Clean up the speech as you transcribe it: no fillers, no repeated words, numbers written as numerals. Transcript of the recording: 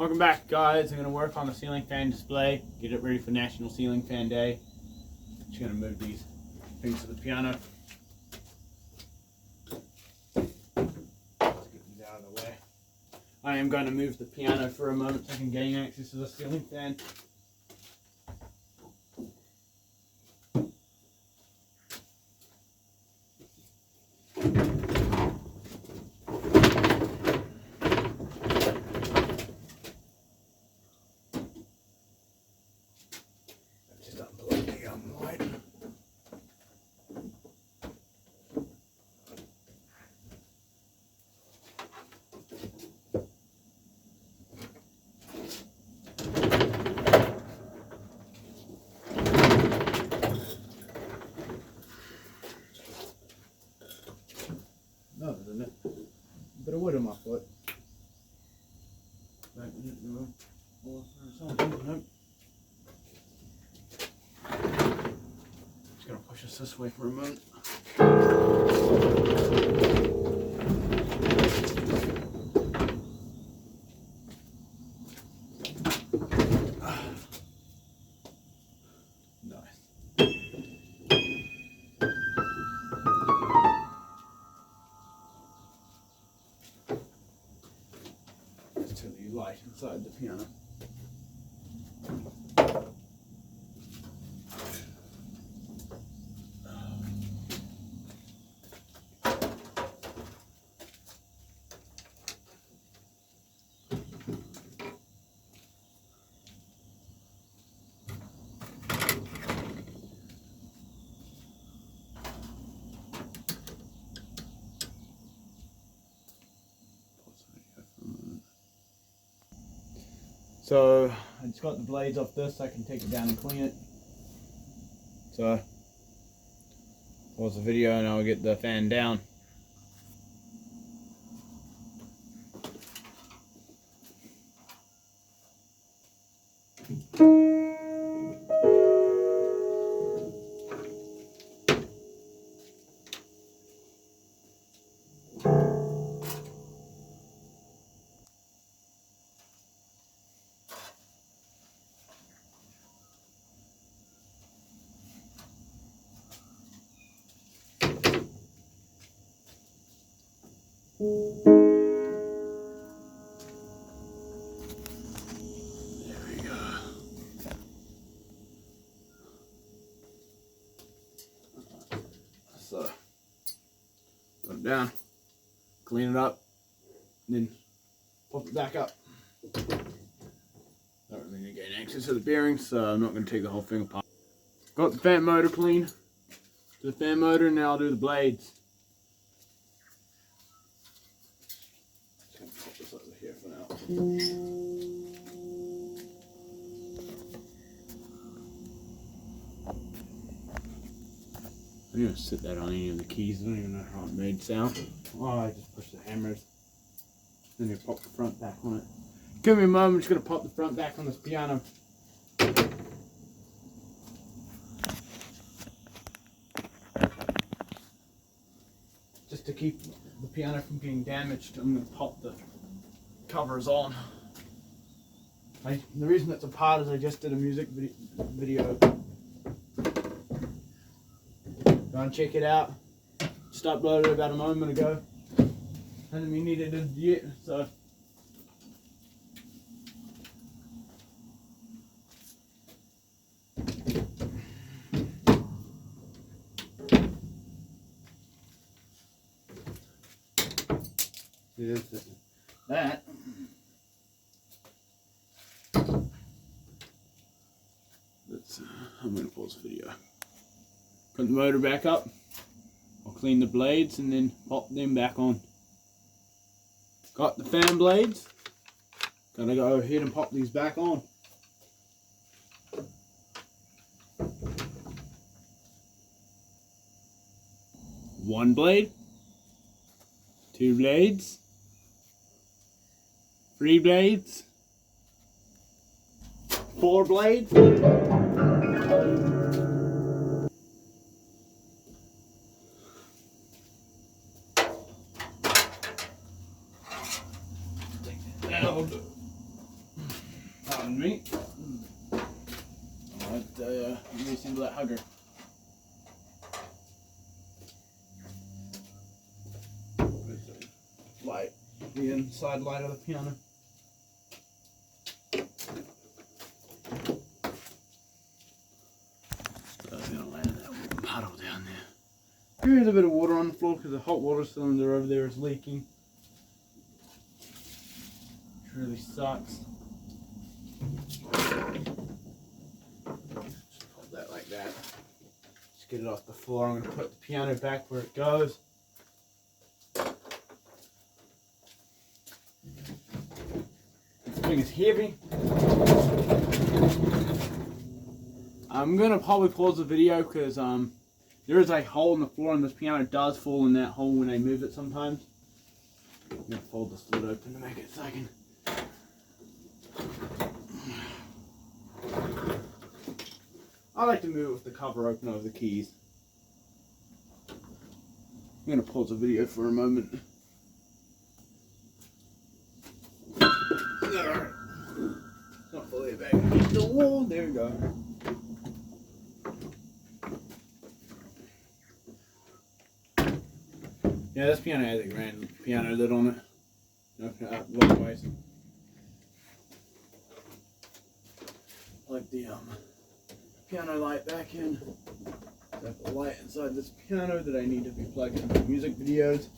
Welcome back, guys. I'm going to work on the ceiling fan display, get it ready for National Ceiling Fan Day. Just going to move these things to the piano. Let's get these out of the way. I am going to move the piano for a moment so I can gain access to the ceiling fan. No, there's a bit of wood in my foot. Just gonna push us this way for a moment. Light inside the piano. So I just got the blades off this so I can take it down and clean it. So pause the video and I'll get the fan down. There we go. So, put it down, clean it up, and then pop it back up. Not really going to gain access to the bearings, so I'm not going to take the whole thing apart. Got the fan motor clean. To the fan motor, and now I'll do the blades. Pop this over here for now. I'm gonna sit that on any of the keys. I don't even know how it made sound. Oh, I just pushed the hammers. Then you pop the front back on it. Give me a moment. I'm just gonna pop the front back on this piano. Just to keep the piano from getting damaged, I'm going to pop the covers on. The reason it's apart is I just did a music video. Go and check it out. Just uploaded it about a moment ago. Hasn't been edited yet, so. That. I'm going to pause the video. Put the motor back up. I'll clean the blades and then pop them back on. Got the fan blades. Gonna go ahead and pop these back on. One blade. Two blades. 3 blades. 4 blades. That'll do. Pardon me. Alright, reassemble that hugger. Light, the inside light of the piano. So I'm gonna land that puddle down there. There is a bit of water on the floor because the hot water cylinder over there is leaking. Which really sucks. Just pop that like that. Just get it off the floor. I'm gonna put the piano back where it goes. Thing is heavy. I'm gonna probably pause the video because there is a hole in the floor and this piano does fall in that hole when I move it sometimes. I'm gonna fold this lid open to make it so I can. I like to move it with the cover open over the keys. I'm gonna pause the video for a moment. Not fully back against the wall. There we go. Yeah, this piano has a grand piano lid on it. Open it up long ways. Plug the piano light back in. So I have a light inside this piano that I need to be plugged into music videos.